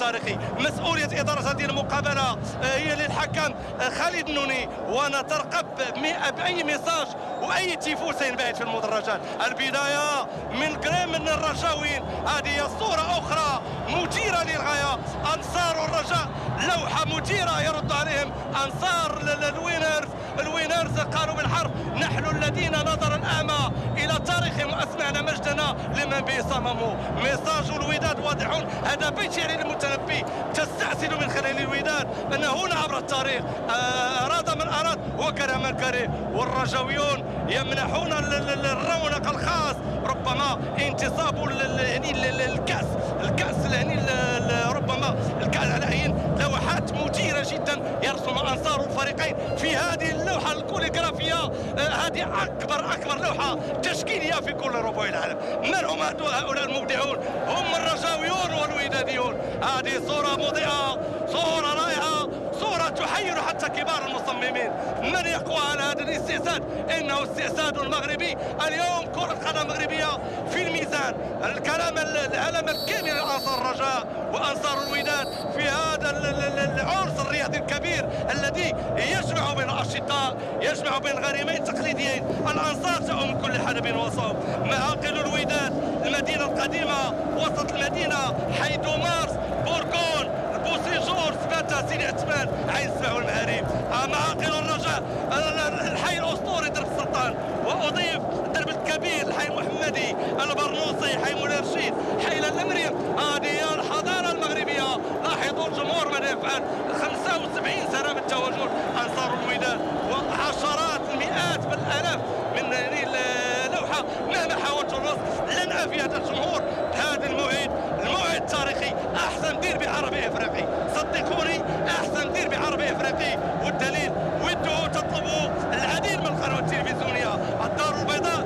التاريخي. مسؤوليه اداره هذه المقابله هي للحكم خالد النوني، ونترقب باي ميساج واي تيفو سينبعث في المدرجات. البدايه من قريب من الرجاويين، هذه صوره اخرى مثيره للغايه. انصار الرجاء لوحه مثيره يرد عليهم انصار الوينرز قالوا بالحرف نحن الذين نظر الاعمى الى تاريخهم واسمعنا مجدنا لمن به صمموا. ميساج الوداد واضح، هذا بيت شعري للمتنبي تستأصل من خلال الوداد ان هنا عبر التاريخ اراد من اراد وكره من كره، والرجاويون يمنحون الرونق الخاص ربما انتصاب الكاس ربما الكاس على عين. لوحات مثيره جدا يرسم انصار الفريقين في هذه اللوحه الكوليغرافيه. هذه اكبر لوحه تشكيليه في كل ربوع العالم. من هم هؤلاء المبدعون؟ هم الرجاويون والوداديون. هذه صوره مضيئه، صوره رائعه، صوره تحير حتى كبار المصممين. من يقوى على هذا الاستعداد؟ انه استعداد المغربي. اليوم كره قدم مغربيه في الميزان. العلم الكامل لانصار الرجاء وانصار الوداد في هذا العرس الرياضي الكبير الذي يجمع بين الاشقاء، يجمع بين غريمين تقليديين. الانصار جاءوا من كل حدب وصوب. معاقل الوداد، المدينه القديمه، وسط المدينه، حي دومارس، بوركون، بوسيجور، سباتا، سيدي عثمان، عين سبع والمهاريب. معاقل الرجاء، الحي الاسطوري درب السلطان، واضيف درب الكبير، الحي المحمدي، البرنوصي، حي مولاي رشيد، حي الامريم. هذه هي الحضاره المغربيه. لاحظوا الجمهور ماذا يفعل. 75 سنه من تواجد انصار الوداد، وعشرات المئات بل الالاف من اللوحه. مهما حاولت الوصف لن افي هذا الجمهور هذا الموعد التاريخي. احسن ديربي عربي افريقي، صدقوني احسن ديربي عربي افريقي. والدليل ودوا تطلبوا العديد من القنوات التلفزيونيه. الدار البيضاء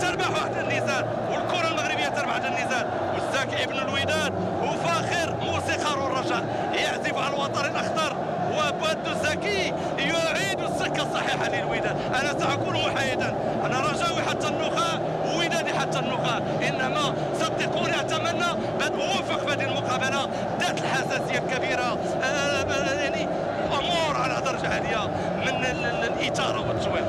تربح هذا النزال، والكره المغربيه تربح هذا النزال. والزاكي ابن الوداد وفاخر موسيقار الرجاء يعزف على الوتر الاخضر، وبدو الزكي يعيد السكه الصحيحه للوداد. انا ساكون محايدا، انا رجاوي حتى النخاع وودادي حتى النخاع، انما صدقوني اتمنى بان اوفق في هذه المقابله ذات الحساسيه الكبيره. يعني امور على درجه عاليه من الاثاره والتشويق.